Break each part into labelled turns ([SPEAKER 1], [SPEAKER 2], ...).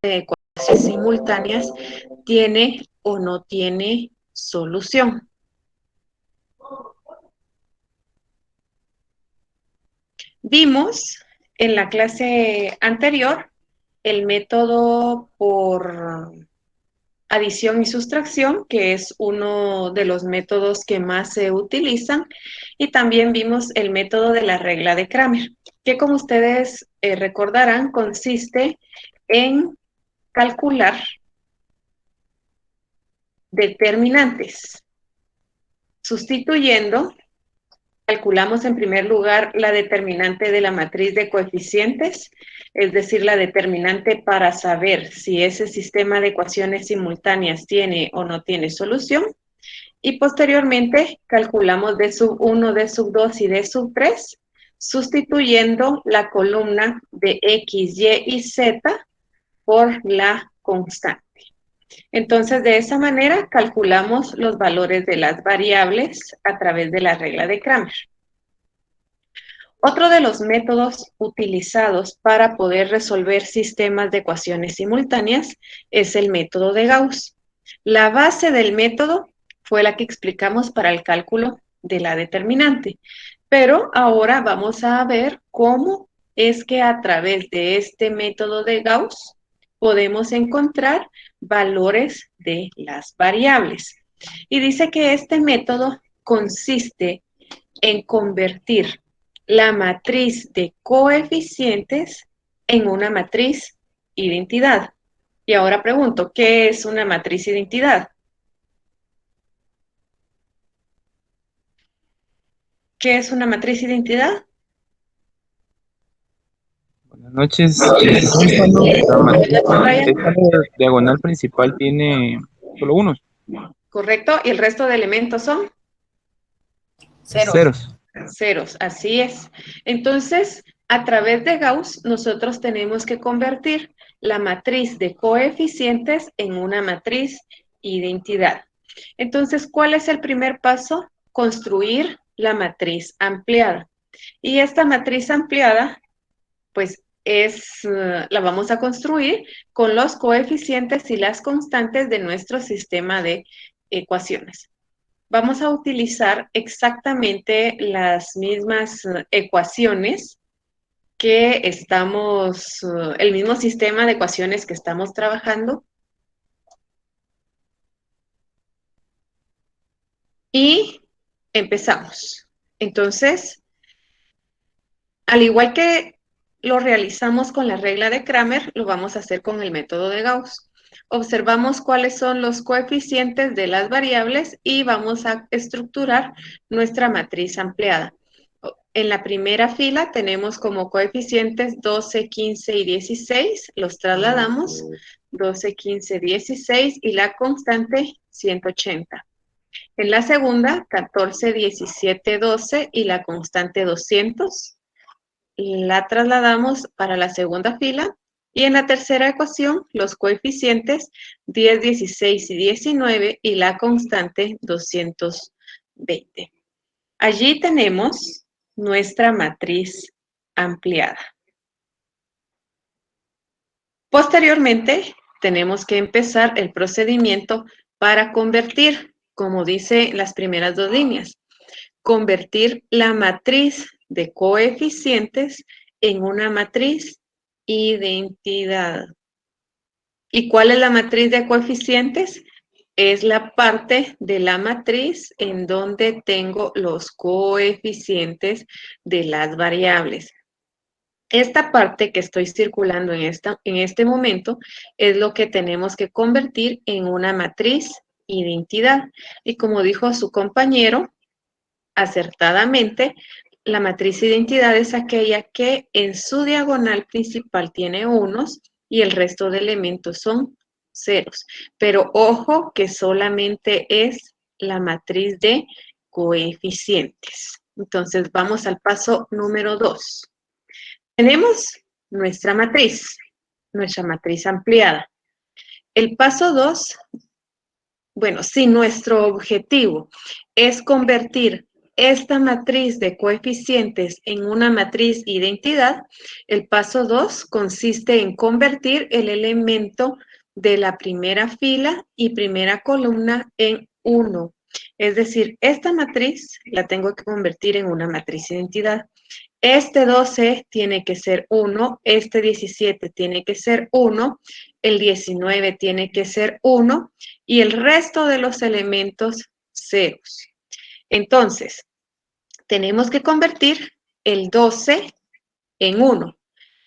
[SPEAKER 1] de ecuaciones simultáneas tiene o no tiene solución. Vimos en la clase anterior el método por adición y sustracción, que es uno de los métodos que más se utilizan, y también vimos el método de la regla de Kramer, que como ustedes recordarán, consiste en calcular determinantes. Sustituyendo, calculamos en primer lugar la determinante de la matriz de coeficientes, es decir, la determinante para saber si ese sistema de ecuaciones simultáneas tiene o no tiene solución. Y posteriormente calculamos D sub 1, D sub 2 y D sub 3, sustituyendo la columna de X, Y y Z por la constante. Entonces, de esa manera calculamos los valores de las variables a través de la regla de Kramer. Otro de los métodos utilizados para poder resolver sistemas de ecuaciones simultáneas es el método de Gauss. La base del método fue la que explicamos para el cálculo de la determinante, pero ahora vamos a ver cómo es que a través de este método de Gauss podemos encontrar valores de las variables. Y dice que este método consiste en convertir la matriz de coeficientes en una matriz identidad. Y ahora pregunto, ¿qué es una matriz identidad? ¿Qué es una matriz identidad?
[SPEAKER 2] Buenas noches. La matriz diagonal principal tiene solo unos
[SPEAKER 1] Correcto, y el resto de elementos son
[SPEAKER 2] ceros.
[SPEAKER 1] ceros, así es. Entonces, a través de Gauss, nosotros tenemos que convertir la matriz de coeficientes en una matriz identidad. Entonces, ¿cuál es el primer paso? Construir la matriz ampliada. Y esta matriz ampliada, pues, la vamos a construir con los coeficientes y las constantes de nuestro sistema de ecuaciones. Vamos a utilizar exactamente las mismas ecuaciones que el mismo sistema de ecuaciones que estamos trabajando. Y empezamos. Entonces, al igual que lo realizamos con la regla de Kramer, lo vamos a hacer con el método de Gauss. Observamos cuáles son los coeficientes de las variables y vamos a estructurar nuestra matriz ampliada. En la primera fila tenemos como coeficientes 12, 15 y 16, los trasladamos, 12, 15, 16 y la constante 180. En la segunda, 14, 17, 12 y la constante 200. La trasladamos para la segunda fila. Y en la tercera ecuación, los coeficientes 10, 16 y 19 y la constante 220. Allí tenemos nuestra matriz ampliada. Posteriormente, tenemos que empezar el procedimiento para convertir, como dice las primeras dos líneas, convertir la matriz de coeficientes en una matriz identidad. ¿Y cuál es la matriz de coeficientes? Es la parte de la matriz en donde tengo los coeficientes de las variables. Esta parte que estoy circulando en este momento es lo que tenemos que convertir en una matriz identidad. Y como dijo su compañero, acertadamente, la matriz identidad es aquella que en su diagonal principal tiene unos y el resto de elementos son ceros. Pero ojo que solamente es la matriz de coeficientes. Entonces vamos al paso número 2. Tenemos nuestra matriz ampliada. El paso 2, bueno, si nuestro objetivo es convertir esta matriz de coeficientes en una matriz identidad, el paso 2 consiste en convertir el elemento de la primera fila y primera columna en 1. Es decir, esta matriz la tengo que convertir en una matriz identidad. Este 12 tiene que ser 1, este 17 tiene que ser 1, el 19 tiene que ser 1 y el resto de los elementos ceros. Entonces, tenemos que convertir el 12 en 1.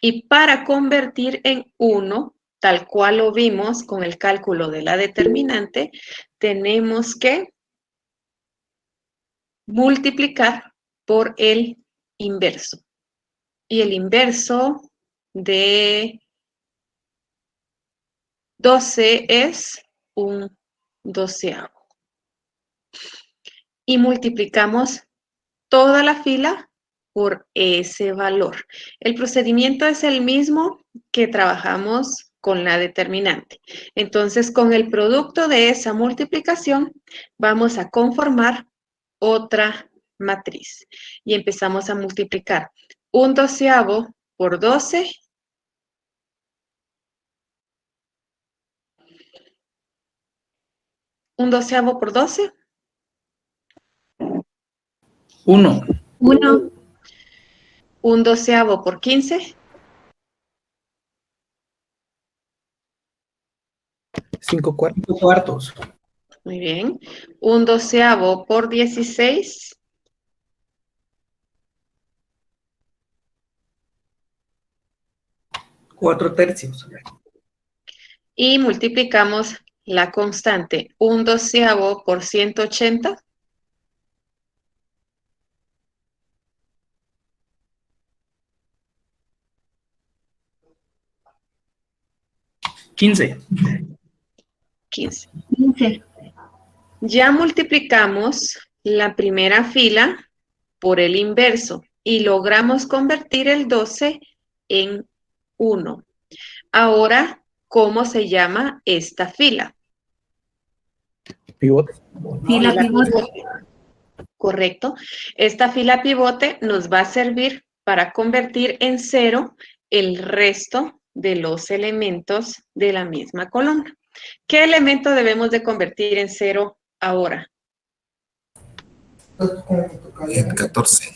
[SPEAKER 1] Y para convertir en 1, tal cual lo vimos con el cálculo de la determinante, tenemos que multiplicar por el inverso. Y el inverso de 12 es un doceavo. Y multiplicamos toda la fila por ese valor. El procedimiento es el mismo que trabajamos con la determinante. Entonces, con el producto de esa multiplicación, vamos a conformar otra matriz. Y empezamos a multiplicar un doceavo por 12. Un doceavo por 12.
[SPEAKER 3] 1.
[SPEAKER 4] 1.
[SPEAKER 1] Un doceavo por 15.
[SPEAKER 3] 5 cuartos.
[SPEAKER 1] Muy bien. Un doceavo por 16.
[SPEAKER 3] 4 tercios.
[SPEAKER 1] Y multiplicamos la constante. Un doceavo por 180.
[SPEAKER 3] 15.
[SPEAKER 1] 15.
[SPEAKER 4] 15.
[SPEAKER 1] Ya multiplicamos la primera fila por el inverso y logramos convertir el 12 en 1. Ahora, ¿cómo se llama esta fila?
[SPEAKER 3] Pivote.
[SPEAKER 4] Fila pivote.
[SPEAKER 1] Correcto. Esta fila pivote nos va a servir para convertir en 0 el resto de los elementos de la misma columna. ¿Qué elemento debemos de convertir en 0 ahora?
[SPEAKER 5] El 14.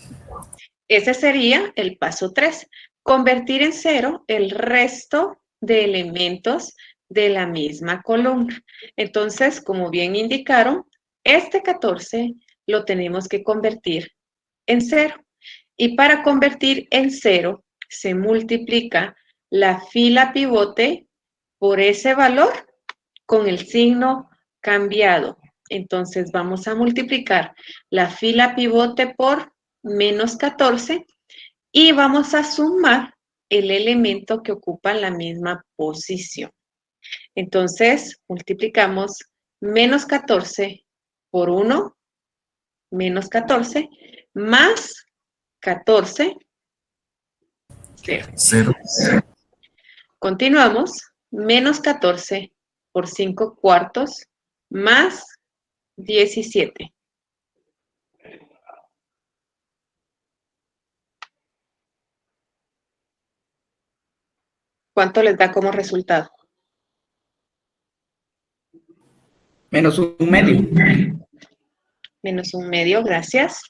[SPEAKER 1] Ese sería el paso 3. Convertir en 0 el resto de elementos de la misma columna. Entonces, como bien indicaron, este 14 lo tenemos que convertir en 0. Y para convertir en 0, se multiplica la fila pivote por ese valor con el signo cambiado. Entonces, vamos a multiplicar la fila pivote por menos 14 y vamos a sumar el elemento que ocupa la misma posición. Entonces, multiplicamos menos 14 por 1, menos 14, más 14, 0.
[SPEAKER 5] 0.
[SPEAKER 1] Continuamos, menos 14 por 5 cuartos, más 17. ¿Cuánto les da como resultado?
[SPEAKER 3] Menos un medio.
[SPEAKER 1] Menos un medio, gracias.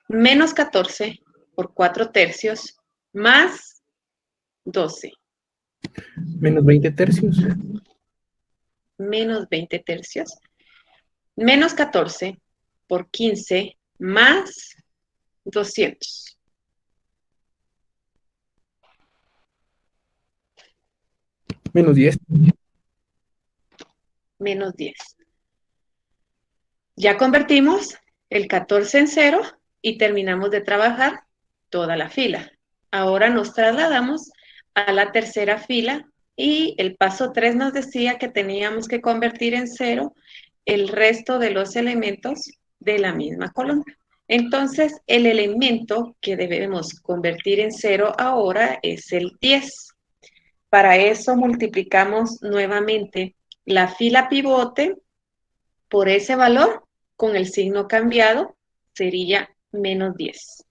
[SPEAKER 1] Menos 14 por 4 tercios, más 12.
[SPEAKER 3] Menos 20 tercios.
[SPEAKER 1] Menos 20 tercios. Menos 14 por 15, más 200.
[SPEAKER 3] Menos 10.
[SPEAKER 1] Menos 10. Ya convertimos el 14 en 0 y terminamos de trabajar toda la fila. Ahora nos trasladamos a la tercera fila y el paso 3 nos decía que teníamos que convertir en 0 el resto de los elementos de la misma columna. Entonces, el elemento que debemos convertir en 0 ahora es el 10. Para eso multiplicamos nuevamente la fila pivote por ese valor con el signo cambiado, sería menos 10.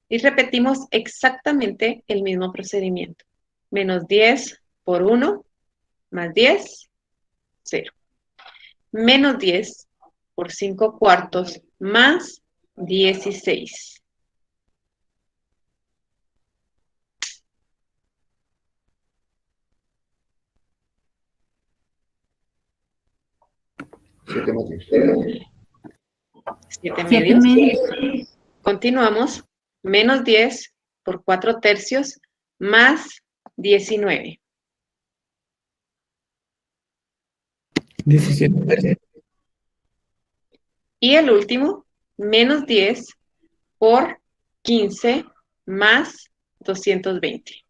[SPEAKER 1] Y repetimos exactamente el mismo procedimiento. Menos 10 por 1, más 10, 0. Menos 10 por 5 cuartos, más 16.
[SPEAKER 5] Siete medios.
[SPEAKER 1] 7
[SPEAKER 4] 7
[SPEAKER 1] medios.
[SPEAKER 4] medios.
[SPEAKER 1] Continuamos. Menos 10 por 4 tercios, más 19.
[SPEAKER 3] 17 tercios.
[SPEAKER 1] Y el último, menos 10 por 15 más 220.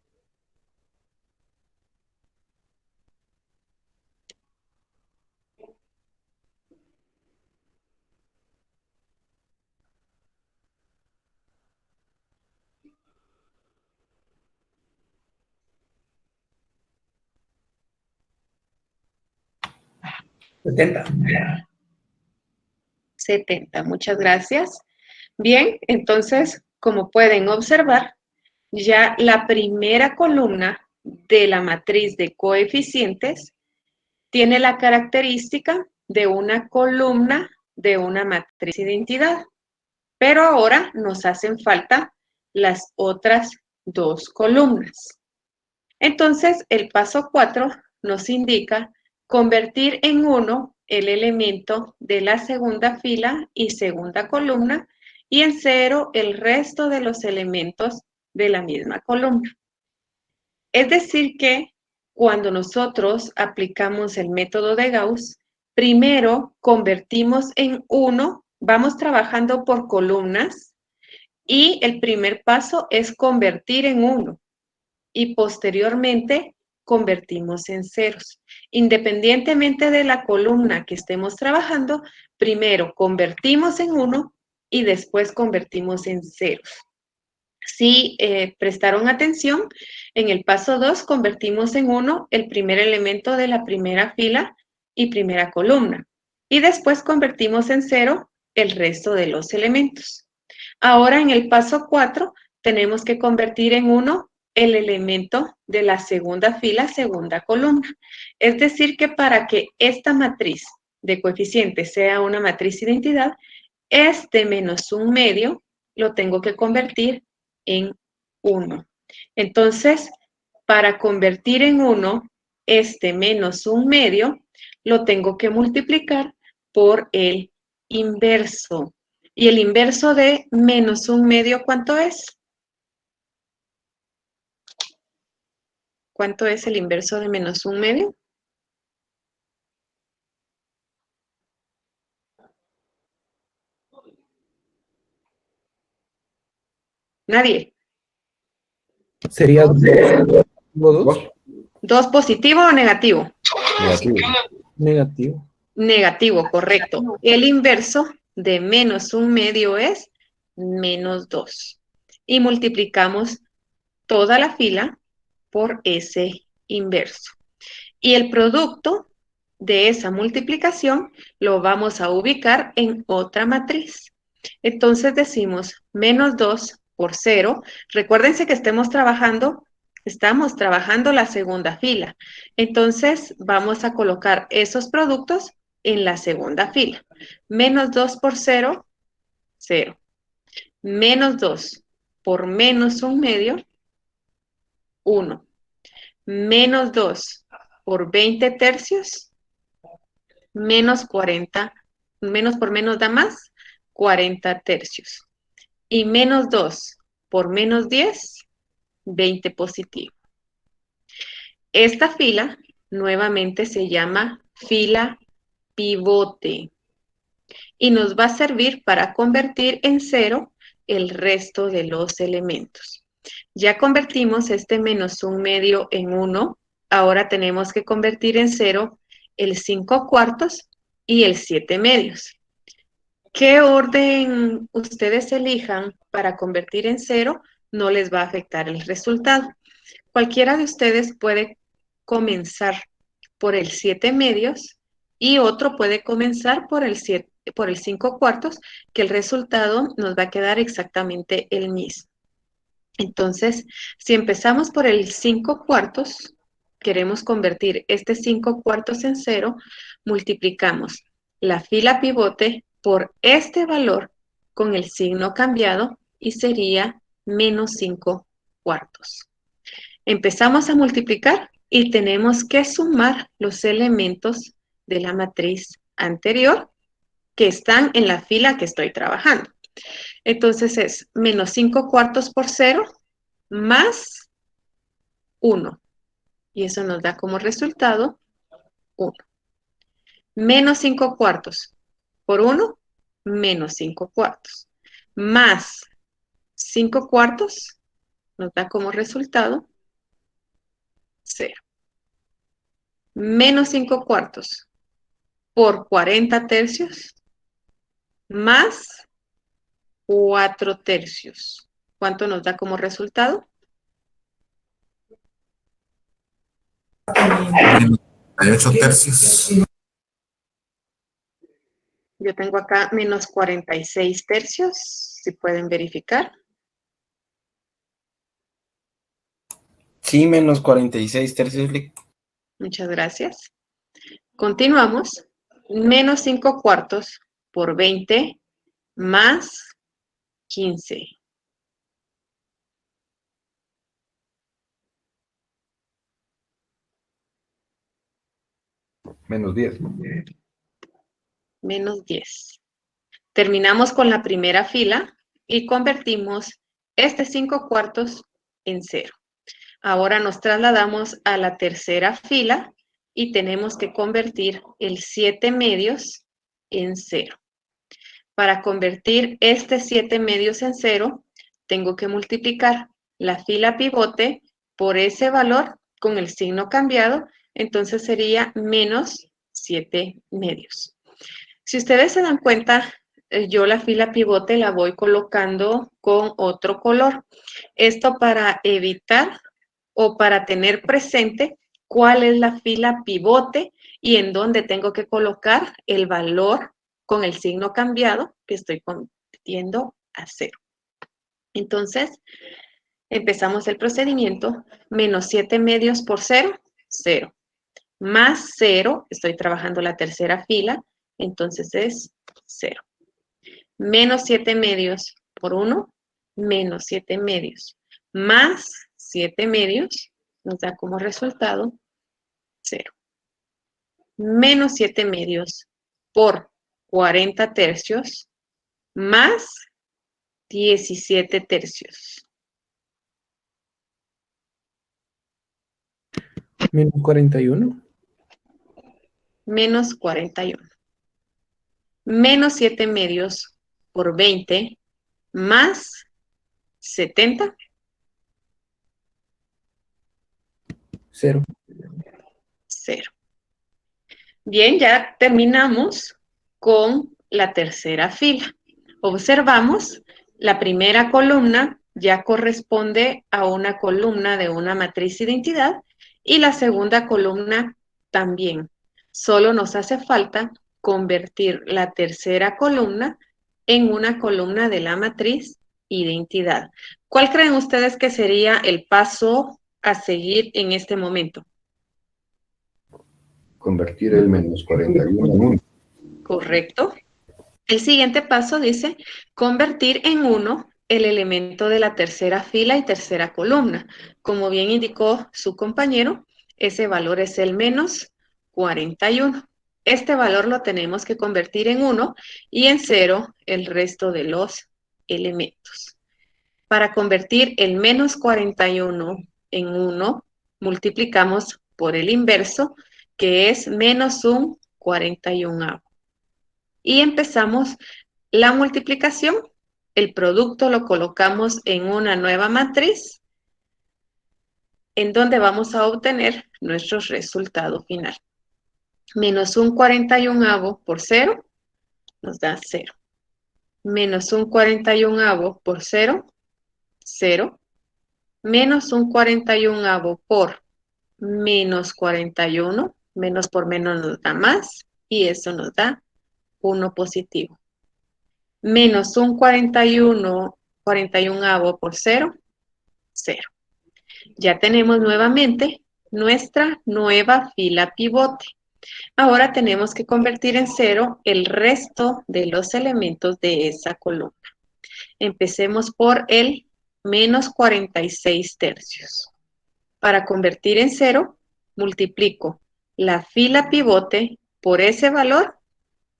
[SPEAKER 3] Setenta.
[SPEAKER 1] 70. Muchas gracias. Bien, entonces, como pueden observar, ya la primera columna de la matriz de coeficientes tiene la característica de una columna de una matriz de identidad. Pero ahora nos hacen falta las otras dos columnas. Entonces, el paso 4 nos indica convertir en 1 el elemento de la segunda fila y segunda columna y en 0 el resto de los elementos de la misma columna. Es decir que cuando nosotros aplicamos el método de Gauss, primero convertimos en 1, vamos trabajando por columnas y el primer paso es convertir en 1 y posteriormente convertimos en ceros. Independientemente de la columna que estemos trabajando, primero convertimos en 1 y después convertimos en ceros. Si prestaron atención, en el paso 2 convertimos en 1 el primer elemento de la primera fila y primera columna. Y después convertimos en 0 el resto de los elementos. Ahora en el paso 4 tenemos que convertir en 1 el elemento de la segunda fila, segunda columna. Es decir que para que esta matriz de coeficientes sea una matriz de identidad, este menos un medio lo tengo que convertir en 1. Entonces, para convertir en 1, este menos un medio, lo tengo que multiplicar por el inverso. ¿Y el inverso de menos un medio cuánto es? ¿Cuánto es el inverso de menos un medio? Nadie.
[SPEAKER 3] Sería 2
[SPEAKER 1] ¿2 positivo o negativo?
[SPEAKER 5] Negativo.
[SPEAKER 3] negativo.
[SPEAKER 1] Negativo, correcto. El inverso de menos un medio es menos 2. Y multiplicamos toda la fila por ese inverso. Y el producto de esa multiplicación lo vamos a ubicar en otra matriz. Entonces decimos menos 2 por 0. Recuérdense que estamos trabajando la segunda fila. Entonces vamos a colocar esos productos en la segunda fila. Menos 2 por 0, 0. Menos 2 por menos un medio, 1. Menos 2 por 20 tercios, menos 40. Menos por menos da más, 40 tercios. Y menos 2 por menos 10, 20 positivo. Esta fila nuevamente se llama fila pivote y nos va a servir para convertir en 0 el resto de los elementos. Ya convertimos este menos un medio en 1, ahora tenemos que convertir en 0 el 5 cuartos y el 7 medios. ¿Qué orden ustedes elijan para convertir en 0? No les va a afectar el resultado. Cualquiera de ustedes puede comenzar por el 7 medios y otro puede comenzar por el por el 5 cuartos, que el resultado nos va a quedar exactamente el mismo. Entonces, si empezamos por el 5 cuartos, queremos convertir este 5 cuartos en 0, multiplicamos la fila pivote por este valor con el signo cambiado y sería menos 5 cuartos. Empezamos a multiplicar y tenemos que sumar los elementos de la matriz anterior que están en la fila que estoy trabajando. Entonces es menos 5 cuartos por 0 más 1. Y eso nos da como resultado 1. Menos 5 cuartos por 1, menos 5 cuartos. Más 5 cuartos nos da como resultado 0. Menos 5 cuartos por 40 tercios más 4 tercios. ¿Cuánto nos da como resultado?
[SPEAKER 5] Menos 48 tercios.
[SPEAKER 1] Yo tengo acá menos 46 tercios, si pueden verificar.
[SPEAKER 6] Sí, menos 46 tercios.
[SPEAKER 1] Muchas gracias. Continuamos. Menos 5 cuartos por 20 más 15.
[SPEAKER 7] Menos 10.
[SPEAKER 1] Menos 10. Terminamos con la primera fila y convertimos este 5 cuartos en 0. Ahora nos trasladamos a la tercera fila y tenemos que convertir el 7 medios en 0. Para convertir este 7 medios en 0, tengo que multiplicar la fila pivote por ese valor con el signo cambiado, entonces sería menos 7 medios. Si ustedes se dan cuenta, yo la fila pivote la voy colocando con otro color. Esto para evitar o para tener presente cuál es la fila pivote y en dónde tengo que colocar el valor con el signo cambiado que estoy convirtiendo a 0. Entonces, empezamos el procedimiento. Menos 7 medios por 0, 0. Más 0, estoy trabajando la tercera fila, entonces es 0. Menos 7 medios por 1, menos 7 medios. Más 7 medios nos da como resultado 0. Menos 7 medios por 40 tercios más 17 tercios.
[SPEAKER 3] Menos 41.
[SPEAKER 1] Menos 41. Menos 7 medios por 20 más 70.
[SPEAKER 3] 0.
[SPEAKER 1] 0. Bien, ya terminamos con la tercera fila. Observamos, la primera columna ya corresponde a una columna de una matriz identidad y la segunda columna también. Solo nos hace falta convertir la tercera columna en una columna de la matriz identidad. ¿Cuál creen ustedes que sería el paso a seguir en este momento?
[SPEAKER 7] Convertir el menos 41 en 1.
[SPEAKER 1] Correcto. El siguiente paso dice convertir en 1 el elemento de la tercera fila y tercera columna. Como bien indicó su compañero, ese valor es el menos 41. Este valor lo tenemos que convertir en 1 y en 0 el resto de los elementos. Para convertir el menos 41 en 1, multiplicamos por el inverso, que es menos un 41. Y empezamos la multiplicación. El producto lo colocamos en una nueva matriz en donde vamos a obtener nuestro resultado final. Menos un 41 por 0 nos da 0. Menos un 41 por 0, 0. Menos un 41 por menos 41, menos por menos nos da más, y eso nos da 1 positivo. Menos un 41avo por 0, 0. Ya tenemos nuevamente nuestra nueva fila pivote. Ahora tenemos que convertir en 0 el resto de los elementos de esa columna. Empecemos por el menos 46 tercios. Para convertir en 0, multiplico la fila pivote por ese valor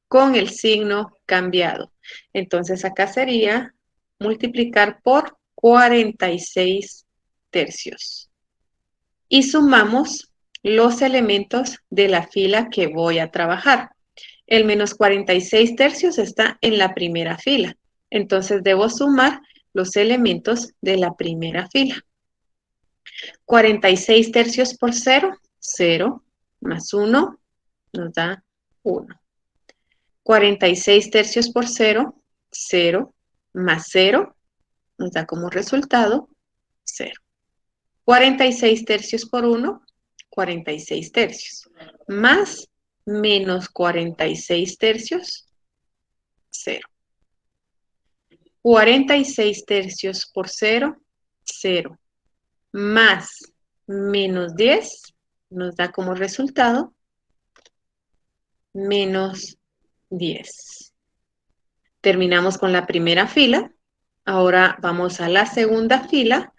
[SPEAKER 1] con el signo cambiado. Entonces acá sería multiplicar por 46 tercios. Y sumamos los elementos de la fila que voy a trabajar. El menos 46 tercios está en la primera fila. Entonces debo sumar los elementos de la primera fila. 46 tercios por 0, 0, más 1, nos da 1. 46 tercios por 0, 0, más 0, nos da como resultado 0. 46 tercios por 1, 46 tercios, más menos 46 tercios, 0. 46 tercios por 0, 0, más menos 10, nos da como resultado menos 10. Terminamos con la primera fila. Ahora vamos a la segunda fila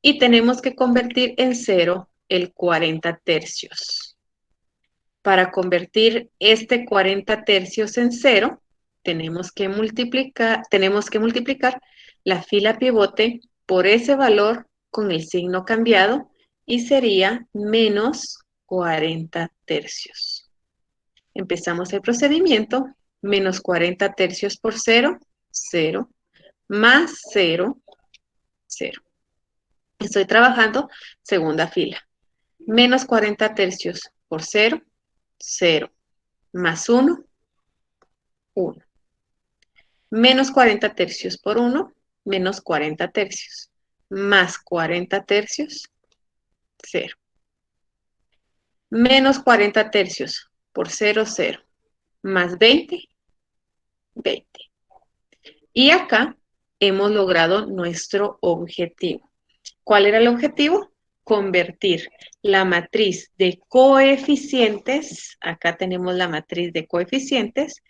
[SPEAKER 1] y tenemos que convertir en 0 el 40 tercios. Para convertir este 40 tercios en 0, tenemos que multiplicar la fila pivote por ese valor con el signo cambiado y sería menos 40 tercios. Empezamos el procedimiento. Menos 40 tercios por 0, 0, más 0, 0. Estoy trabajando segunda fila. Menos 40 tercios por 0, 0, más 1, 1. Menos 40 tercios por 1, menos 40 tercios, más 40 tercios, 0. Menos 40 tercios por 0, 0, más 20, 20. Y acá hemos logrado nuestro objetivo. ¿Cuál era el objetivo? Convertir la matriz de coeficientes, acá tenemos la matriz de coeficientes,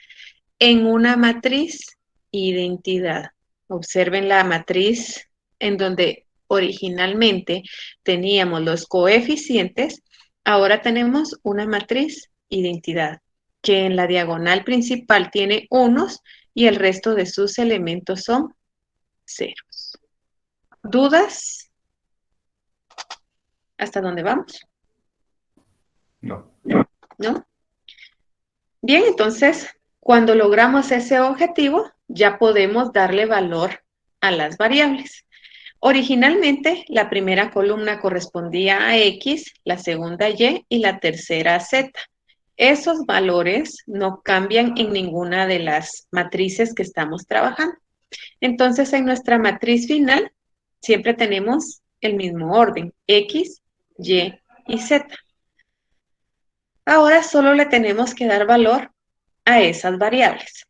[SPEAKER 1] en una matriz identidad. Observen la matriz en donde originalmente teníamos los coeficientes, ahora tenemos una matriz identidad, que en la diagonal principal tiene unos y el resto de sus elementos son ceros. ¿Dudas? ¿Hasta dónde vamos?
[SPEAKER 7] No.
[SPEAKER 1] ¿No? Bien, entonces, cuando logramos ese objetivo, ya podemos darle valor a las variables. Originalmente, la primera columna correspondía a X, la segunda Y y la tercera a Z. Esos valores no cambian en ninguna de las matrices que estamos trabajando. Entonces, en nuestra matriz final, siempre tenemos el mismo orden, X, Y y Z. Ahora solo le tenemos que dar valor a esas variables.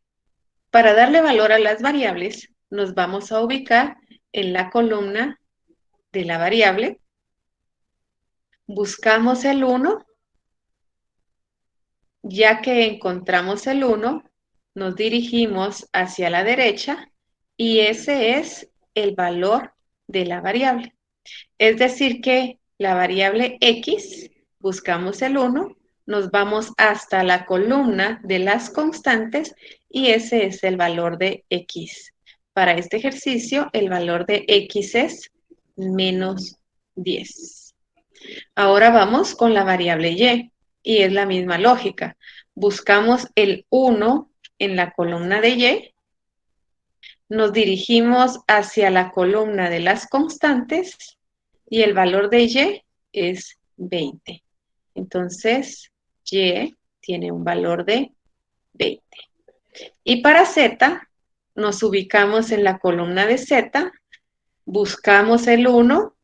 [SPEAKER 1] Para darle valor a las variables, nos vamos a ubicar en la columna de la variable. Buscamos el 1. Ya que encontramos el 1, nos dirigimos hacia la derecha y ese es el valor de la variable. Es decir que la variable X, buscamos el 1, nos vamos hasta la columna de las constantes y ese es el valor de X. Para este ejercicio, el valor de X es menos 10. Ahora vamos con la variable Y y es la misma lógica. Buscamos el 1 en la columna de Y, nos dirigimos hacia la columna de las constantes y el valor de Y es 20. Entonces, Y tiene un valor de 20. Y para Z, nos ubicamos en la columna de Z, buscamos el 1,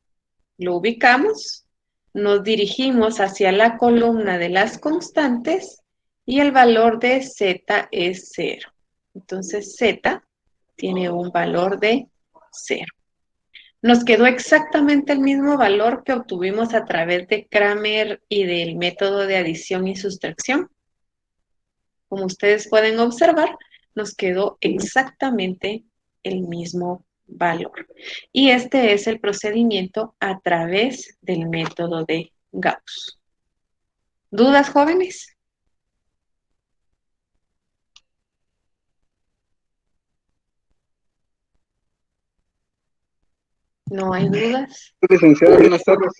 [SPEAKER 1] lo ubicamos, nos dirigimos hacia la columna de las constantes y el valor de z es 0. Entonces z tiene un valor de 0. Nos quedó exactamente el mismo valor que obtuvimos a través de Cramer y del método de adición y sustracción. Como ustedes pueden observar, nos quedó exactamente el mismo valor. Y este es el procedimiento a través del método de Gauss. ¿Dudas, jóvenes? ¿No hay dudas?
[SPEAKER 8] Licenciada, buenas tardes.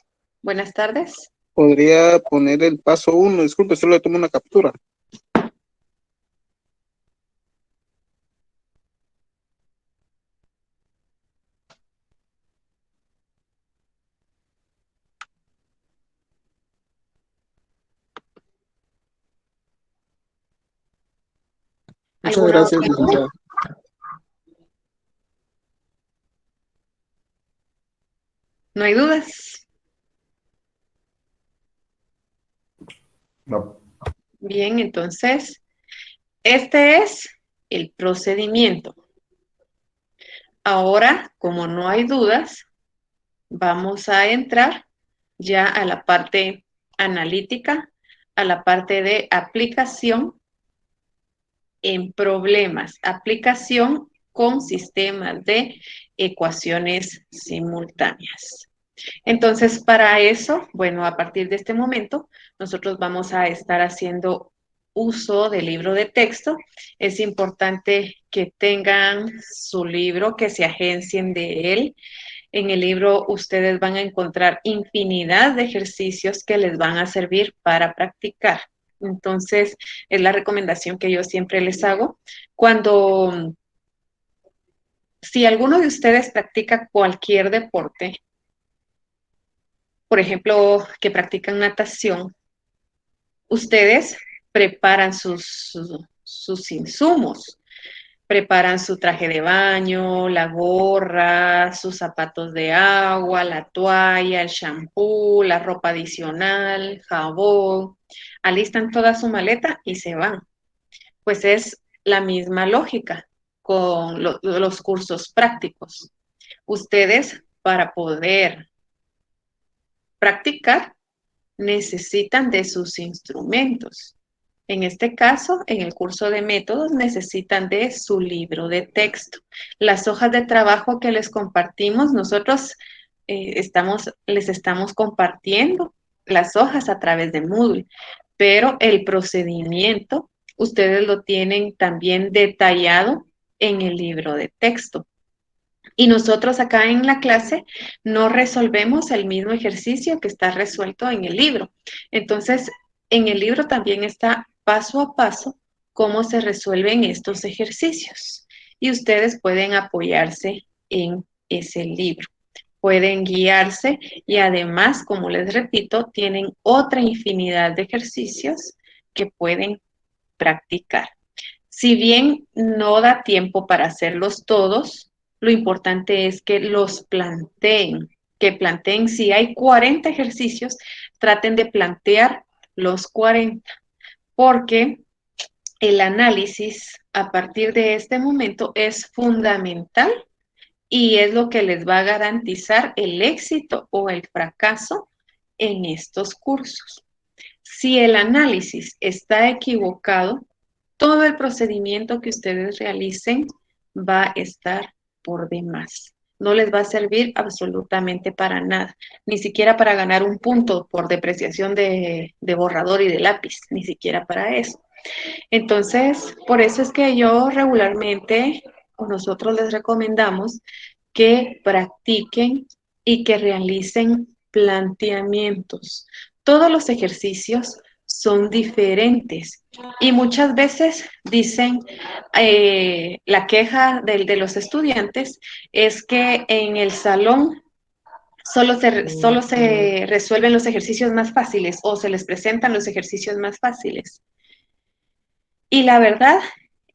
[SPEAKER 1] Buenas tardes.
[SPEAKER 8] ¿Podría poner el paso 1? Disculpe, solo le tomo una captura. Muchas
[SPEAKER 1] ¿Alguna
[SPEAKER 8] gracias,
[SPEAKER 1] otra duda?
[SPEAKER 8] licenciada.
[SPEAKER 1] ¿No hay dudas?
[SPEAKER 7] No.
[SPEAKER 1] Bien, entonces, este es el procedimiento. Ahora, como no hay dudas, vamos a entrar ya a la parte analítica, a la parte de aplicación en problemas, aplicación con sistemas de ecuaciones simultáneas. Entonces, para eso, bueno, a partir de este momento, nosotros vamos a estar haciendo uso del libro de texto. Es importante que tengan su libro, que se agencien de él. En el libro ustedes van a encontrar infinidad de ejercicios que les van a servir para practicar. Entonces, es la recomendación que yo siempre les hago. Si alguno de ustedes practica cualquier deporte, por ejemplo, que practican natación, ustedes preparan sus insumos, preparan su traje de baño, la gorra, sus zapatos de agua, la toalla, el shampoo, la ropa adicional, jabón, alistan toda su maleta y se van. Pues es la misma lógica con los cursos prácticos. Ustedes, para poder practicar, necesitan de sus instrumentos. En este caso, en el curso de métodos, necesitan de su libro de texto. Las hojas de trabajo que les compartimos, nosotros les estamos compartiendo las hojas a través de Moodle, pero el procedimiento, ustedes lo tienen también detallado en el libro de texto. Y nosotros acá en la clase no resolvemos el mismo ejercicio que está resuelto en el libro. Entonces, en el libro también está paso a paso cómo se resuelven estos ejercicios. Y ustedes pueden apoyarse en ese libro. Pueden guiarse y además, como les repito, tienen otra infinidad de ejercicios que pueden practicar. Si bien no da tiempo para hacerlos todos, lo importante es que los planteen, si hay 40 ejercicios, traten de plantear los 40, porque el análisis a partir de este momento es fundamental y es lo que les va a garantizar el éxito o el fracaso en estos cursos. Si el análisis está equivocado, todo el procedimiento que ustedes realicen va a estar por demás. No les va a servir absolutamente para nada, ni siquiera para ganar un punto por depreciación de borrador y de lápiz, ni siquiera para eso. Entonces, por eso es que yo regularmente, o nosotros les recomendamos que practiquen y que realicen planteamientos. Todos los ejercicios son diferentes y muchas veces dicen, la queja de los estudiantes es que en el salón solo se resuelven los ejercicios más fáciles o se les presentan los ejercicios más fáciles. Y la verdad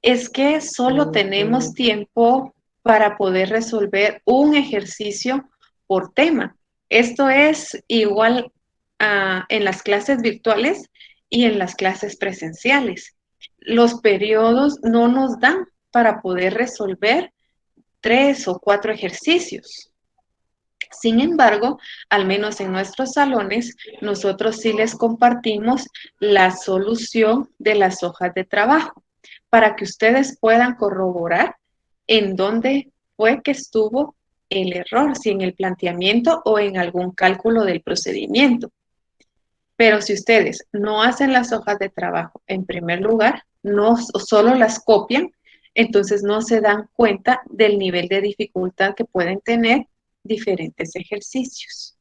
[SPEAKER 1] es que solo tenemos tiempo para poder resolver un ejercicio por tema. Esto es igual en las clases virtuales, y en las clases presenciales. Los periodos no nos dan para poder resolver 3 o 4 ejercicios. Sin embargo, al menos en nuestros salones, nosotros sí les compartimos la solución de las hojas de trabajo para que ustedes puedan corroborar en dónde fue que estuvo el error, si en el planteamiento o en algún cálculo del procedimiento. Pero si ustedes no hacen las hojas de trabajo en primer lugar, no solo las copian, entonces no se dan cuenta del nivel de dificultad que pueden tener diferentes ejercicios.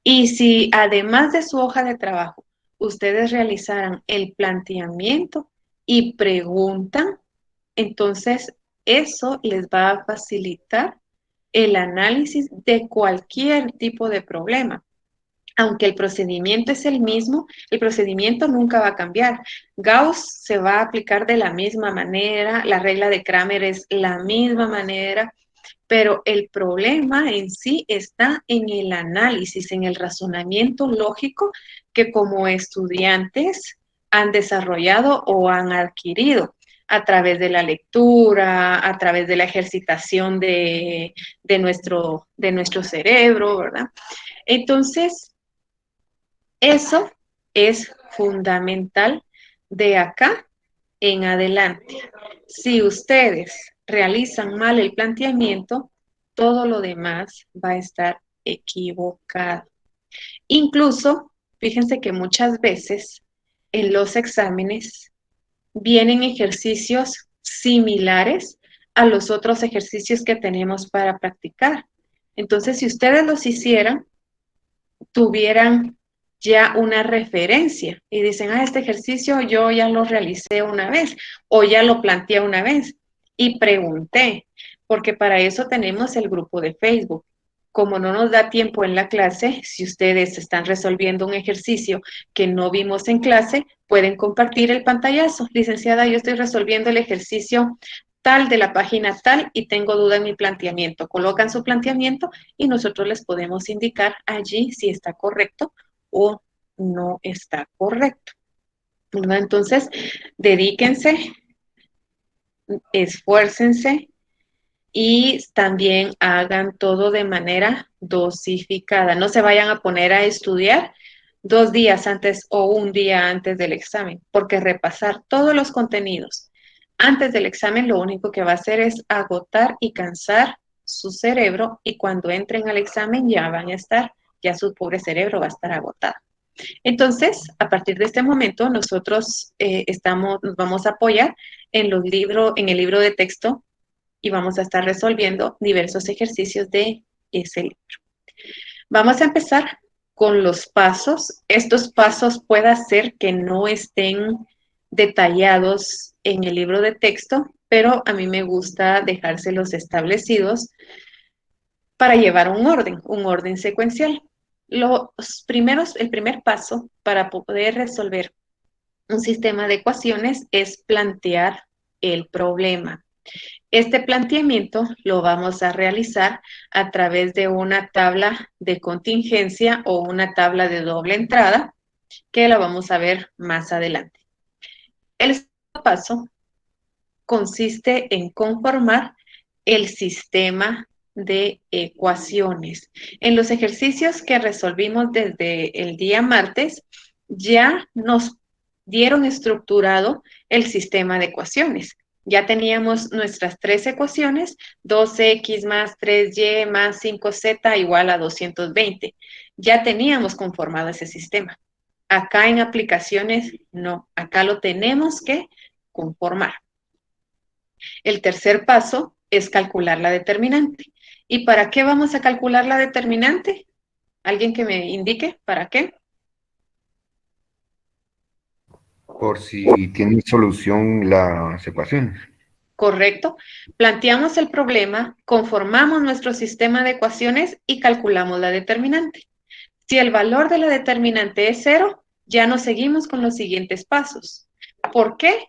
[SPEAKER 1] Y si además de su hoja de trabajo, ustedes realizaran el planteamiento y preguntan, entonces eso les va a facilitar el análisis de cualquier tipo de problema. Aunque el procedimiento es el mismo, el procedimiento nunca va a cambiar. Gauss se va a aplicar de la misma manera, la regla de Kramer es la misma manera, pero el problema en sí está en el análisis, en el razonamiento lógico que como estudiantes han desarrollado o han adquirido a través de la lectura, a través de la ejercitación de nuestro cerebro, ¿verdad? Entonces, eso es fundamental de acá en adelante. Si ustedes realizan mal el planteamiento, todo lo demás va a estar equivocado. Incluso, fíjense que muchas veces en los exámenes vienen ejercicios similares a los otros ejercicios que tenemos para practicar. Entonces, si ustedes los hicieran, tuvieran ya una referencia y dicen, este ejercicio yo ya lo realicé una vez o ya lo planteé una vez y pregunté, porque para eso tenemos el grupo de Facebook. Como no nos da tiempo en la clase, si ustedes están resolviendo un ejercicio que no vimos en clase, pueden compartir el pantallazo. Licenciada, yo estoy resolviendo el ejercicio tal de la página tal y tengo duda en mi planteamiento. Colocan su planteamiento y nosotros les podemos indicar allí si está correcto o no está correcto. ¿Verdad? Entonces, dedíquense, esfuércense y también hagan todo de manera dosificada. No se vayan a poner a estudiar 2 días antes o un día antes del examen, porque repasar todos los contenidos antes del examen lo único que va a hacer es agotar y cansar su cerebro y cuando entren al examen ya van a estar, ya su pobre cerebro va a estar agotado. Entonces, a partir de este momento, nosotros nos vamos a apoyar en el libro de texto y vamos a estar resolviendo diversos ejercicios de ese libro. Vamos a empezar con los pasos. Estos pasos puede ser que no estén detallados en el libro de texto, pero a mí me gusta dejárselos establecidos para llevar un orden secuencial. El primer paso para poder resolver un sistema de ecuaciones es plantear el problema. Este planteamiento lo vamos a realizar a través de una tabla de contingencia o una tabla de doble entrada, que la vamos a ver más adelante. El segundo paso consiste en conformar el sistema de ecuaciones. En los ejercicios que resolvimos desde el día martes, ya nos dieron estructurado el sistema de ecuaciones. Ya teníamos nuestras 3 ecuaciones, 2x más 3y más 5z igual a 220. Ya teníamos conformado ese sistema. Acá en aplicaciones, no. Acá lo tenemos que conformar. El tercer paso es calcular la determinante. ¿Y para qué vamos a calcular la determinante? ¿Alguien que me indique para qué?
[SPEAKER 7] Por si tiene solución las ecuaciones.
[SPEAKER 1] Correcto. Planteamos el problema, conformamos nuestro sistema de ecuaciones y calculamos la determinante. Si el valor de la determinante es 0, ya no seguimos con los siguientes pasos. ¿Por qué?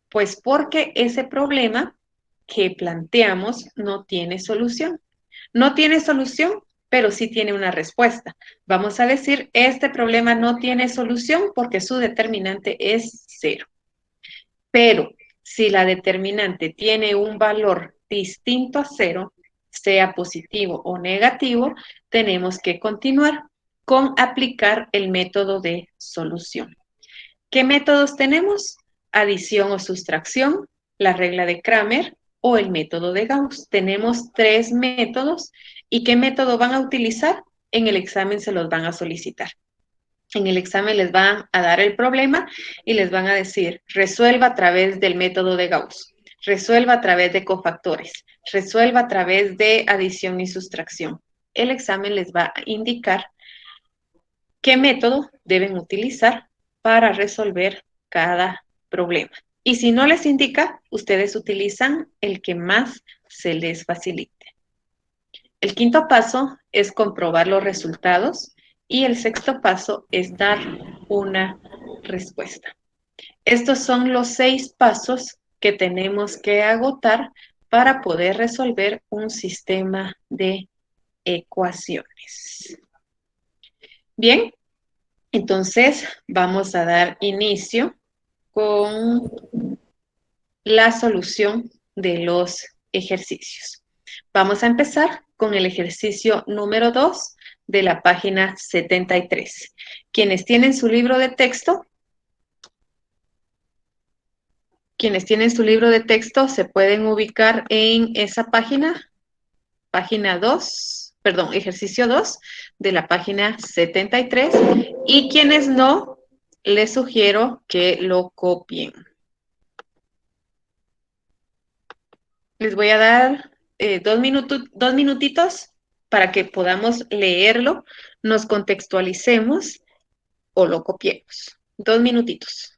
[SPEAKER 1] Pues porque ese problema que planteamos no tiene solución. No tiene solución, pero sí tiene una respuesta. Vamos a decir, este problema no tiene solución porque su determinante es 0. Pero si la determinante tiene un valor distinto a 0, sea positivo o negativo, tenemos que continuar con aplicar el método de solución. ¿Qué métodos tenemos? Adición o sustracción, la regla de Kramer o el método de Gauss. Tenemos 3 métodos. ¿Y qué método van a utilizar? En el examen se los van a solicitar. En el examen les van a dar el problema y les van a decir, resuelva a través del método de Gauss, resuelva a través de cofactores, resuelva a través de adición y sustracción. El examen les va a indicar qué método deben utilizar para resolver cada problema. Y si no les indica, ustedes utilizan el que más se les facilite. El quinto paso es comprobar los resultados y el sexto paso es dar una respuesta. Estos son los 6 pasos que tenemos que agotar para poder resolver un sistema de ecuaciones. Bien, entonces vamos a dar inicio con la solución de los ejercicios. Vamos a empezar con el ejercicio número 2 de la página 73. Quienes tienen su libro de texto, se pueden ubicar en esa página 2, perdón, ejercicio 2 de la página 73, y quienes no, les sugiero que lo copien. Les voy a dar 2 minutitos para que podamos leerlo, nos contextualicemos o lo copiemos. 2 minutitos.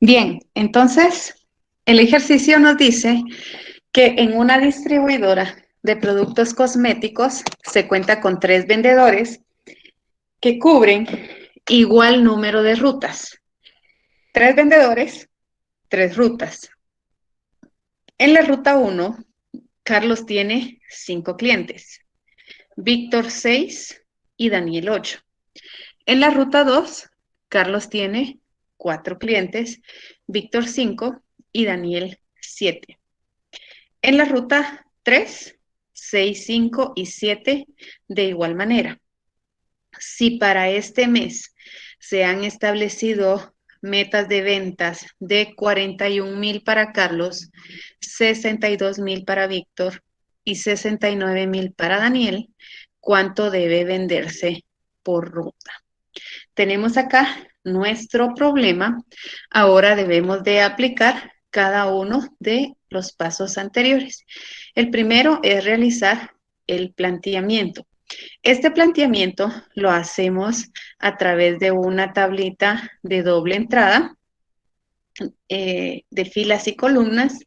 [SPEAKER 1] Bien, entonces el ejercicio nos dice que en una distribuidora de productos cosméticos se cuenta con 3 vendedores que cubren igual número de rutas. 3 vendedores, 3 rutas. En la ruta 1, Carlos tiene 5 clientes, Víctor 6 y Daniel 8. En la ruta 2, Carlos tiene 4 clientes, Víctor 5 y Daniel 7. En la ruta 3, 6, 5 y 7 de igual manera. Si para este mes se han establecido metas de ventas de 41,000 para Carlos, 62,000 para Víctor y 69,000 para Daniel, ¿cuánto debe venderse por ruta? Tenemos acá nuestro problema. Ahora debemos de aplicar cada uno de los pasos anteriores. El primero es realizar el planteamiento. Este planteamiento lo hacemos a través de una tablita de doble entrada, de filas y columnas,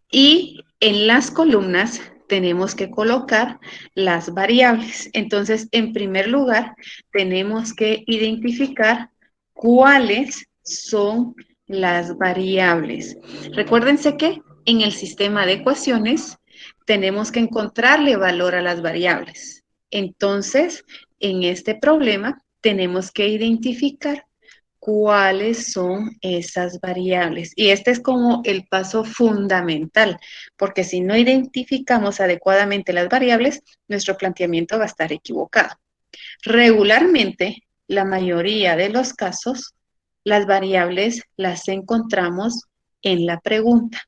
[SPEAKER 1] y en las columnas tenemos que colocar las variables. Entonces, en primer lugar, tenemos que identificar cuáles son las variables. Recuérdense que en el sistema de ecuaciones tenemos que encontrarle valor a las variables. Entonces, en este problema tenemos que identificar cuáles son esas variables. Y este es como el paso fundamental, porque si no identificamos adecuadamente las variables, nuestro planteamiento va a estar equivocado. Regularmente, la mayoría de los casos, las variables las encontramos en la pregunta.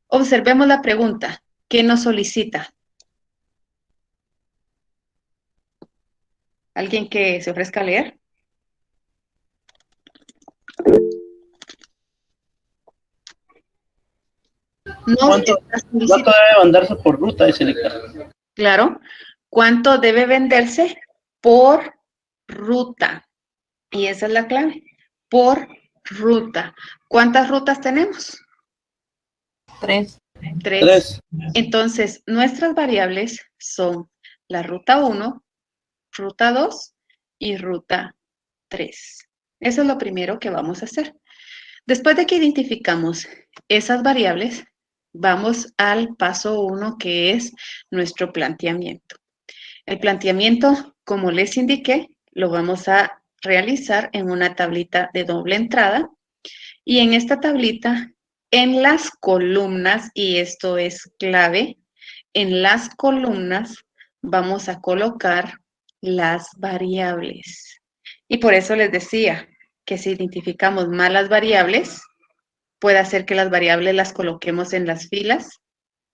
[SPEAKER 1] Observemos la pregunta. ¿Qué nos solicita? ¿Alguien que se ofrezca a leer?
[SPEAKER 9] ¿Cuánto debe venderse por ruta? Dice el Ricardo.
[SPEAKER 1] Claro. ¿Cuánto debe venderse por ruta? Y esa es la clave. Por ruta. ¿Cuántas rutas tenemos?
[SPEAKER 4] 3.
[SPEAKER 1] 3. Entonces, nuestras variables son la ruta 1, ruta 2 y ruta 3. Eso es lo primero que vamos a hacer. Después de que identificamos esas variables, vamos al paso 1, que es nuestro planteamiento. El planteamiento, como les indiqué, lo vamos a realizar en una tablita de doble entrada. Y en esta tablita, en las columnas, y esto es clave, en las columnas vamos a colocar las variables. Y por eso les decía que si identificamos mal las variables, puede hacer que las variables las coloquemos en las filas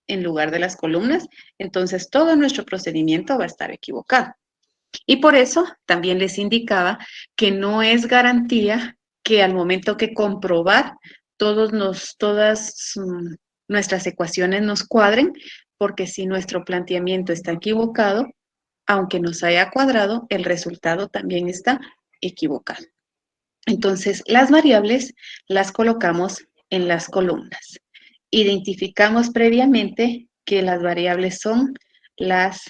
[SPEAKER 1] en lugar de las columnas, entonces todo nuestro procedimiento va a estar equivocado. Y por eso también les indicaba que no es garantía que al momento que comprobar todas nuestras ecuaciones nos cuadren, porque si nuestro planteamiento está equivocado, aunque nos haya cuadrado, el resultado también está equivocado. Entonces, las variables las colocamos en las columnas. Identificamos previamente que las variables son las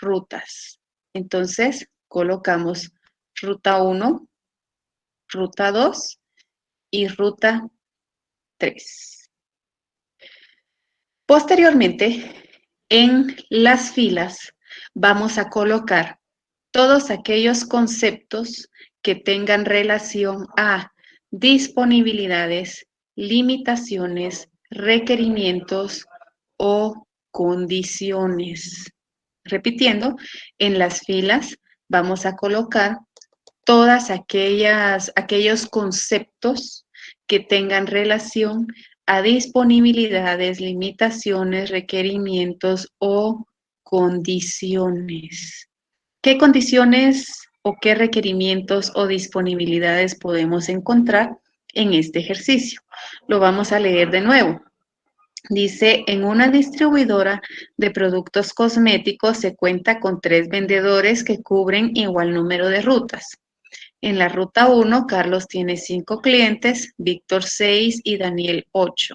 [SPEAKER 1] rutas. Entonces, colocamos ruta 1, ruta 2 y ruta 3. Posteriormente, en las filas vamos a colocar todos aquellos conceptos que tengan relación a disponibilidades, limitaciones, requerimientos o condiciones. Repitiendo, en las filas vamos a colocar todas aquellos conceptos que tengan relación a disponibilidades, limitaciones, requerimientos o condiciones. ¿Qué condiciones o qué requerimientos o disponibilidades podemos encontrar en este ejercicio? Lo vamos a leer de nuevo. Dice, en una distribuidora de productos cosméticos se cuenta con 3 vendedores que cubren igual número de rutas. En la ruta 1, Carlos tiene 5 clientes, Víctor 6 y Daniel 8.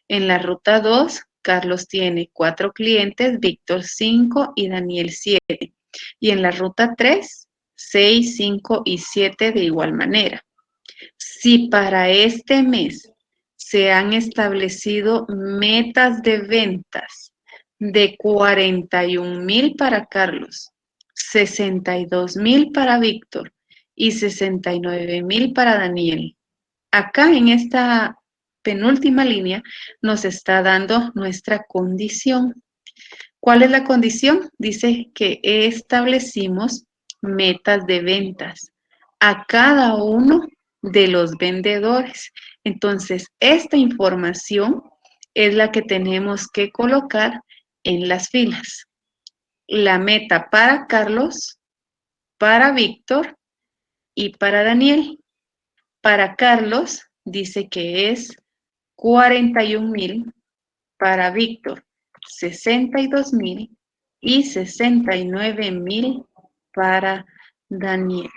[SPEAKER 1] En la ruta 2, Carlos tiene 4 clientes, Víctor 5 y Daniel 7. Y en la ruta 3, 6, 5 y 7 de igual manera. Si para este mes se han establecido metas de ventas de 41,000 para Carlos, 62,000 para Víctor y 69,000 para Daniel. Acá en esta penúltima línea nos está dando nuestra condición. ¿Cuál es la condición? Dice que establecimos metas de ventas a cada uno de los vendedores. Entonces, esta información es la que tenemos que colocar en las filas. La meta para Carlos, para Víctor y para Daniel. Para Carlos dice que es 41,000, para Víctor 62,000 y 69,000 para Daniel.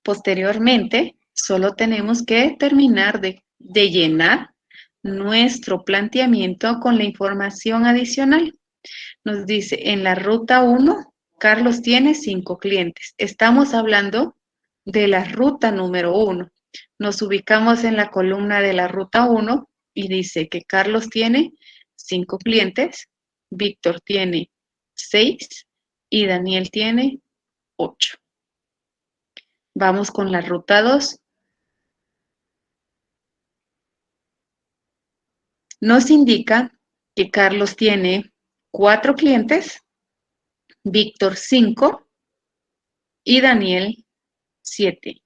[SPEAKER 1] Posteriormente, solo tenemos que terminar de llenar nuestro planteamiento con la información adicional. Nos dice, en la ruta 1, Carlos tiene 5 clientes. Estamos hablando de la ruta número 1. Nos ubicamos en la columna de la ruta 1 y dice que Carlos tiene 5 clientes, Víctor tiene 6 y Daniel tiene 8. Vamos con la ruta 2. Nos indica que Carlos tiene 4 clientes, Víctor 5 y Daniel 7.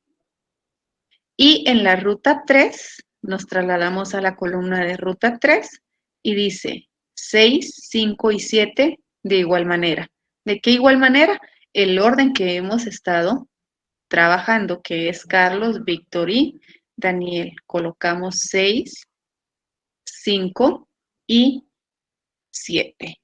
[SPEAKER 1] Y en la ruta 3 nos trasladamos a la columna de ruta 3 y dice 6, 5 y 7 de igual manera. ¿De qué igual manera? El orden que hemos estado trabajando, que es Carlos, Víctor y Daniel. Colocamos 6, 5 y 7.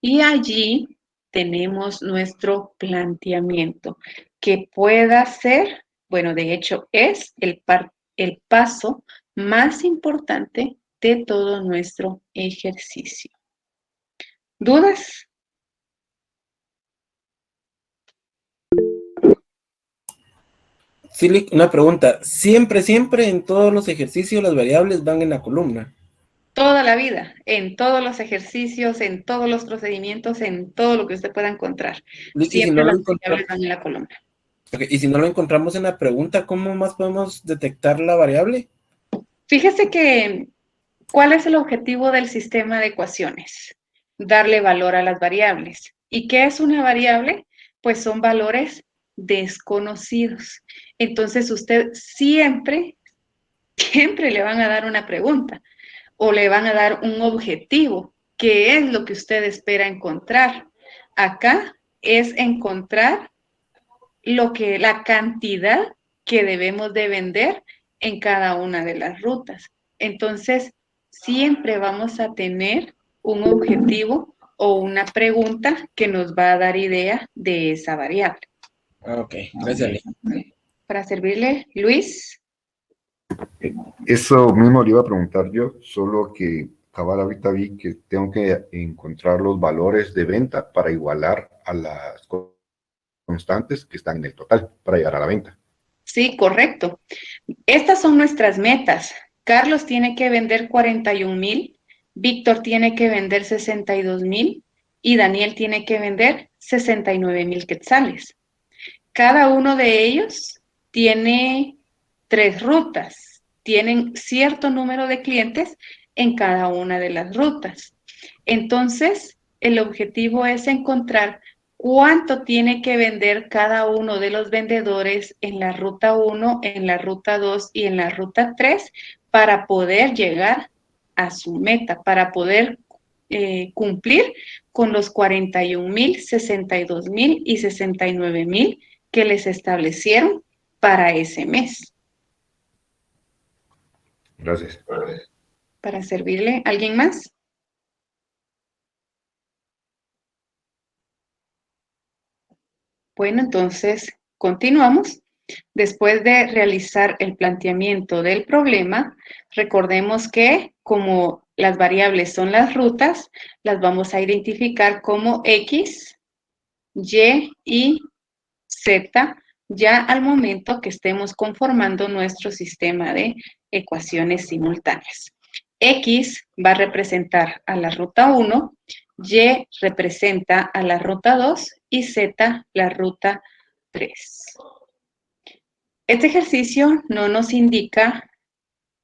[SPEAKER 1] Y allí tenemos nuestro planteamiento, que pueda ser, bueno, de hecho es el paso más importante de todo nuestro ejercicio. ¿Dudas?
[SPEAKER 6] Sí, una pregunta. Siempre en todos los ejercicios las variables van en la columna.
[SPEAKER 1] Toda la vida, en todos los ejercicios, en todos los procedimientos, en todo lo que usted pueda encontrar. Siempre las variables van en la columna.
[SPEAKER 6] Okay. Y si no lo encontramos en la pregunta, ¿cómo más podemos detectar la variable?
[SPEAKER 1] Fíjese que, ¿cuál es el objetivo del sistema de ecuaciones? Darle valor a las variables. ¿Y qué es una variable? Pues son valores desconocidos. Entonces, usted siempre le van a dar una pregunta o le van a dar un objetivo. ¿Qué es lo que usted espera encontrar? Acá es encontrar la cantidad que debemos de vender en cada una de las rutas. Entonces, siempre vamos a tener un objetivo o una pregunta que nos va a dar idea de esa variable.
[SPEAKER 6] Ok, gracias.
[SPEAKER 1] Para servirle, Luis.
[SPEAKER 7] Eso mismo le iba a preguntar yo, solo que cabal ahorita vi que tengo que encontrar los valores de venta para igualar a las constantes que están en el total para llegar a la venta.
[SPEAKER 1] Sí, correcto. Estas son nuestras metas. Carlos tiene que vender 41,000, Víctor tiene que vender 62,000 y Daniel tiene que vender 69,000 quetzales. Cada uno de ellos tiene 3 rutas, tienen cierto número de clientes en cada una de las rutas. Entonces, el objetivo es encontrar cuánto tiene que vender cada uno de los vendedores en la ruta 1, en la ruta 2 y en la ruta 3 para poder llegar a su meta, para poder cumplir con los 41,000, 62,000 y 69,000 que les establecieron para ese mes.
[SPEAKER 7] Gracias.
[SPEAKER 1] Para servirle, ¿alguien más? Bueno, entonces continuamos. Después de realizar el planteamiento del problema, recordemos que como las variables son las rutas, las vamos a identificar como X, Y y Z, ya al momento que estemos conformando nuestro sistema de ecuaciones simultáneas. X va a representar a la ruta 1, Y representa a la ruta 2 y Z la ruta 3. Este ejercicio no nos indica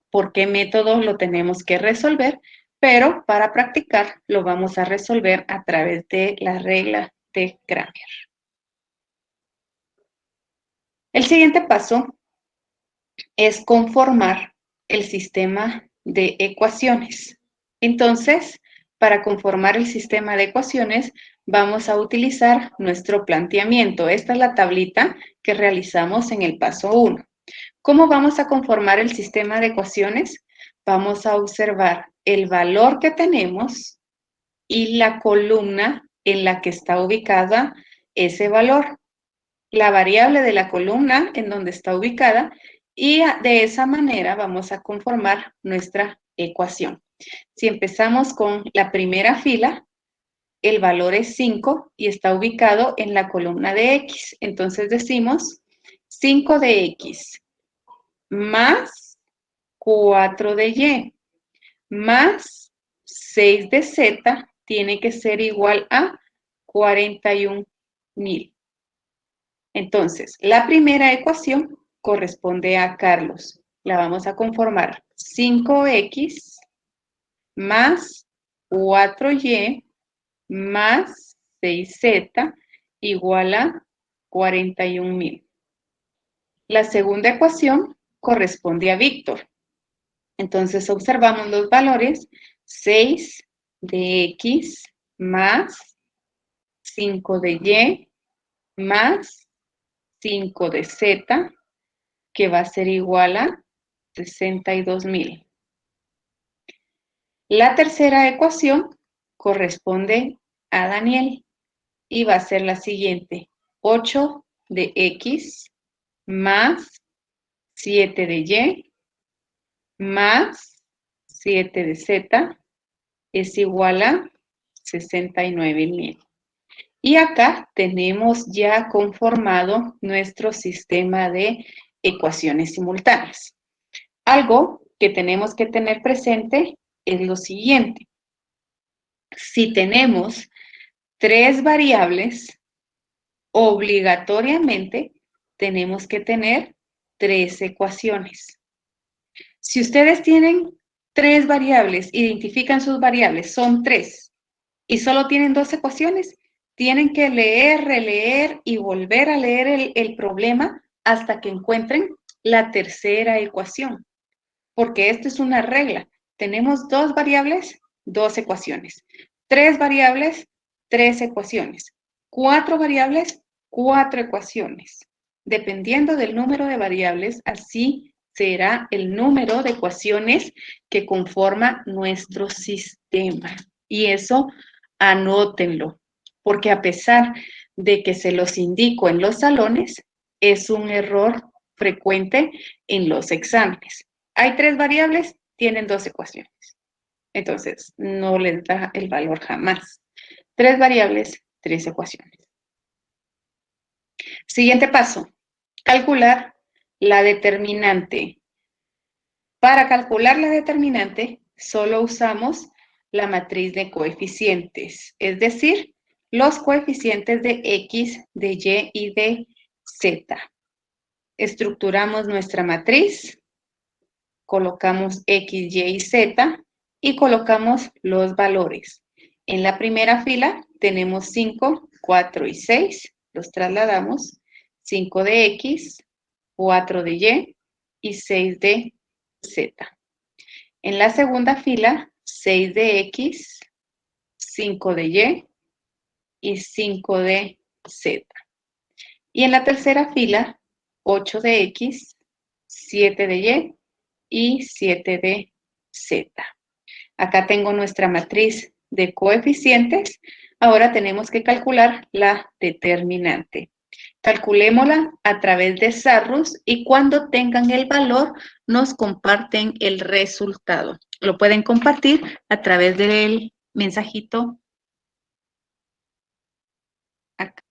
[SPEAKER 1] por qué método lo tenemos que resolver, pero para practicar lo vamos a resolver a través de la regla de Cramer. El siguiente paso es conformar el sistema de ecuaciones. Entonces, para conformar el sistema de ecuaciones, vamos a utilizar nuestro planteamiento. Esta es la tablita que realizamos en el paso 1. ¿Cómo vamos a conformar el sistema de ecuaciones? Vamos a observar el valor que tenemos y la columna en la que está ubicada ese valor, la variable de la columna en donde está ubicada, y de esa manera vamos a conformar nuestra ecuación. Si empezamos con la primera fila, el valor es 5 y está ubicado en la columna de X. Entonces decimos 5 de X más 4 de Y más 6 de Z tiene que ser igual a 41,000. Entonces, la primera ecuación corresponde a Carlos. La vamos a conformar 5X más 4Y más 6Z igual a 41,000. La segunda ecuación corresponde a Víctor. Entonces, observamos los valores: 6 de X más 5 de Y más 5 de Z, que va a ser igual a 62,000. La tercera ecuación corresponde a Daniel y va a ser la siguiente: 8 de X más 7 de Y más 7 de Z es igual a 69,000. Y acá tenemos ya conformado nuestro sistema de ecuaciones simultáneas. Algo que tenemos que tener presente es lo siguiente: si tenemos 3 variables, obligatoriamente tenemos que tener 3 ecuaciones. Si ustedes tienen 3 variables, identifican sus variables, son 3, y solo tienen 2 ecuaciones, tienen que leer, releer y volver a leer el problema hasta que encuentren la tercera ecuación, porque esto es una regla. Tenemos 2 variables, 2 ecuaciones. 3 variables, 3 ecuaciones. 4 variables, 4 ecuaciones. Dependiendo del número de variables, así será el número de ecuaciones que conforma nuestro sistema. Y eso anótenlo, porque a pesar de que se los indico en los salones, es un error frecuente en los exámenes. Hay 3 variables, tienen 2 ecuaciones. Entonces, no les da el valor jamás. 3 variables, 3 ecuaciones. Siguiente paso: calcular la determinante. Para calcular la determinante, solo usamos la matriz de coeficientes, es decir, los coeficientes de X, de Y y de Z. Estructuramos nuestra matriz, colocamos X, Y y Z y colocamos los valores. En la primera fila tenemos 5, 4 y 6, los trasladamos: 5 de X, 4 de Y y 6 de Z. En la segunda fila, 6 de X, 5 de Y y 5 de Z. Y en la tercera fila, 8 de X, 7 de Y y 7 de Z. Acá tengo nuestra matriz de coeficientes. Ahora tenemos que calcular la determinante. Calculémosla a través de Sarrus y cuando tengan el valor nos comparten el resultado. Lo pueden compartir a través del mensajito acá.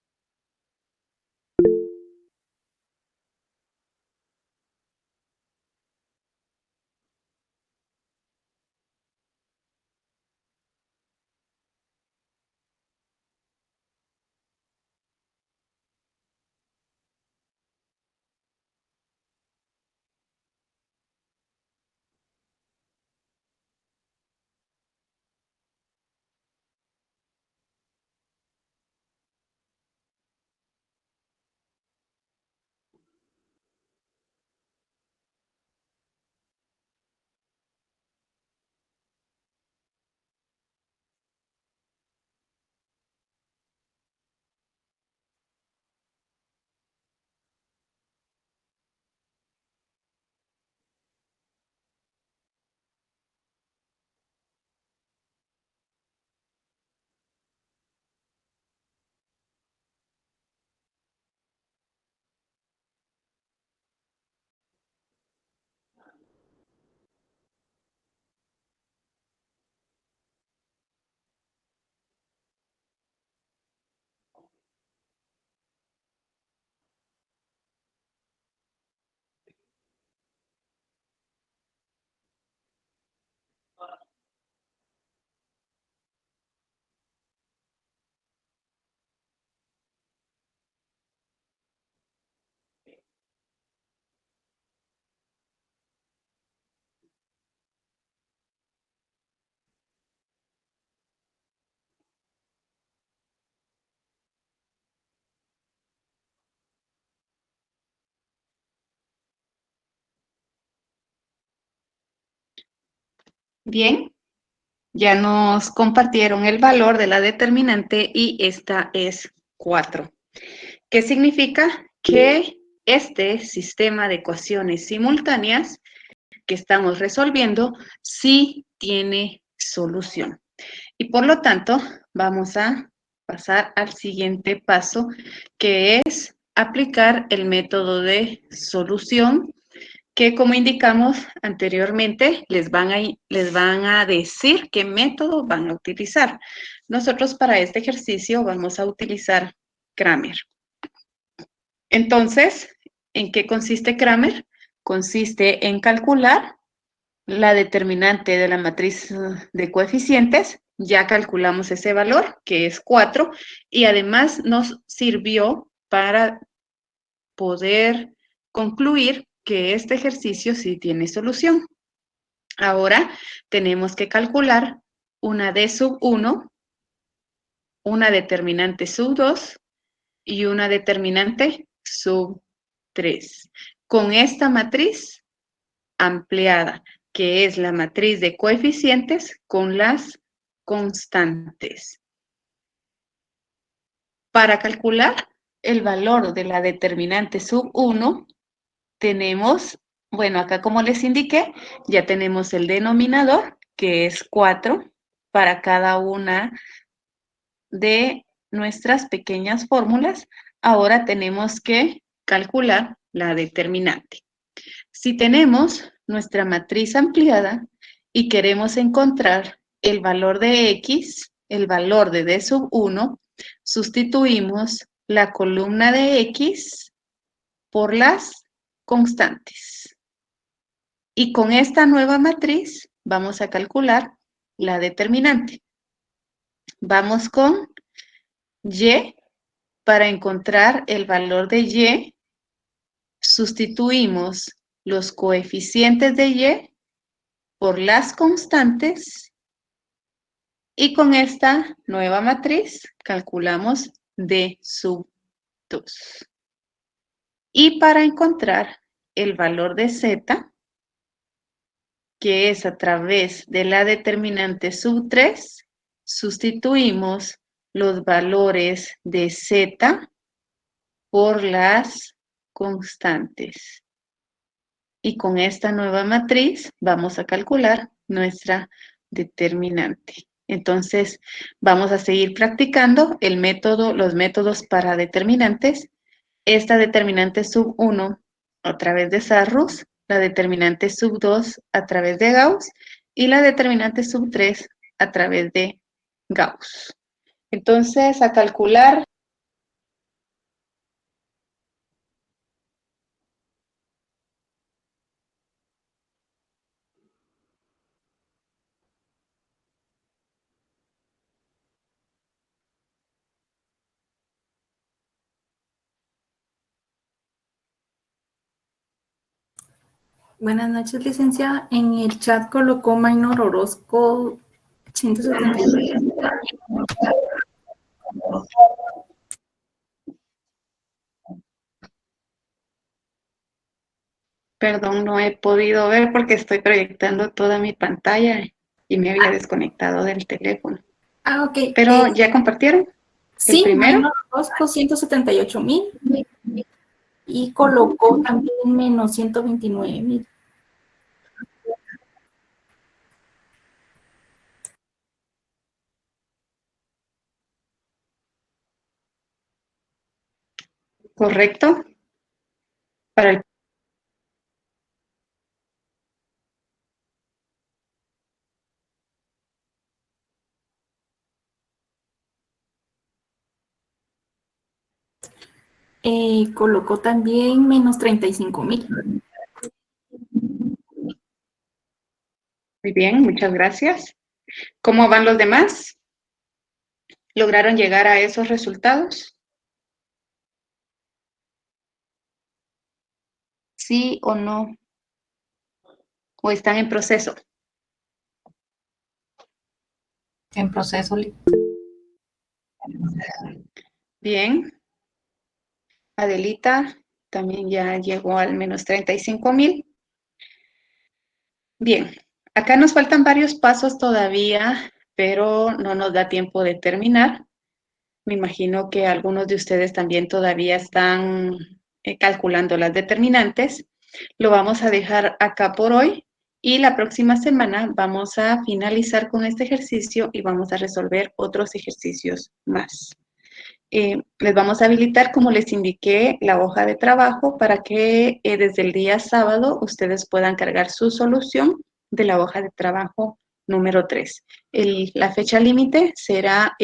[SPEAKER 1] Bien, ya nos compartieron el valor de la determinante y esta es 4. ¿Qué significa? Que este sistema de ecuaciones simultáneas que estamos resolviendo sí tiene solución. Y por lo tanto, vamos a pasar al siguiente paso, que es aplicar el método de solución, que como indicamos anteriormente, les van a decir qué método van a utilizar. Nosotros para este ejercicio vamos a utilizar Cramer. Entonces, ¿en qué consiste Cramer? Consiste en calcular la determinante de la matriz de coeficientes. Ya calculamos ese valor, que es 4, y además nos sirvió para poder concluir que este ejercicio sí tiene solución. Ahora tenemos que calcular una D sub 1, una determinante sub 2 y una determinante sub 3. Con esta matriz ampliada, que es la matriz de coeficientes con las constantes. Para calcular el valor de la determinante sub 1, tenemos, bueno, acá como les indiqué, ya tenemos el denominador, que es 4, para cada una de nuestras pequeñas fórmulas. Ahora tenemos que calcular la determinante. Si tenemos nuestra matriz ampliada y queremos encontrar el valor de X, el valor de D sub 1, sustituimos la columna de X por las constantes. Y con esta nueva matriz vamos a calcular la determinante. Vamos con Y. Para encontrar el valor de Y, sustituimos los coeficientes de Y por las constantes y con esta nueva matriz calculamos D sub 2. Y para encontrar el valor de Z, que es a través de la determinante sub 3, sustituimos los valores de Z por las constantes. Y con esta nueva matriz vamos a calcular nuestra determinante. Entonces, vamos a seguir practicando los métodos para determinantes esta determinante sub 1 a través de Sarrus, la determinante sub 2 a través de Gauss y la determinante sub 3 a través de Gauss. Entonces, a calcular
[SPEAKER 10] Buenas noches, licenciada. En el chat colocó Minor Orozco 170.
[SPEAKER 1] Perdón, no he podido ver porque estoy proyectando toda mi pantalla y me había desconectado del teléfono.
[SPEAKER 10] Ah, ok.
[SPEAKER 1] Pero, ¿ya compartieron?
[SPEAKER 10] Sí,
[SPEAKER 1] primero?
[SPEAKER 10] Minor Orozco 178,000 y colocó también menos 129,000.
[SPEAKER 1] ¿Correcto? Para el
[SPEAKER 10] Colocó también menos 35,000.
[SPEAKER 1] Muy bien, muchas gracias. ¿Cómo van los demás? ¿Lograron llegar a esos resultados? ¿Sí o no? ¿O están en proceso?
[SPEAKER 4] En proceso.
[SPEAKER 1] Bien. Adelita también ya llegó al menos 35,000. Bien. Acá nos faltan varios pasos todavía, pero no nos da tiempo de terminar. Me imagino que algunos de ustedes también todavía están calculando las determinantes. Lo vamos a dejar acá por hoy y la próxima semana vamos a finalizar con este ejercicio y vamos a resolver otros ejercicios más. Les vamos a habilitar, como les indiqué, la hoja de trabajo para que desde el día sábado ustedes puedan cargar su solución de la hoja de trabajo número 3. La fecha límite será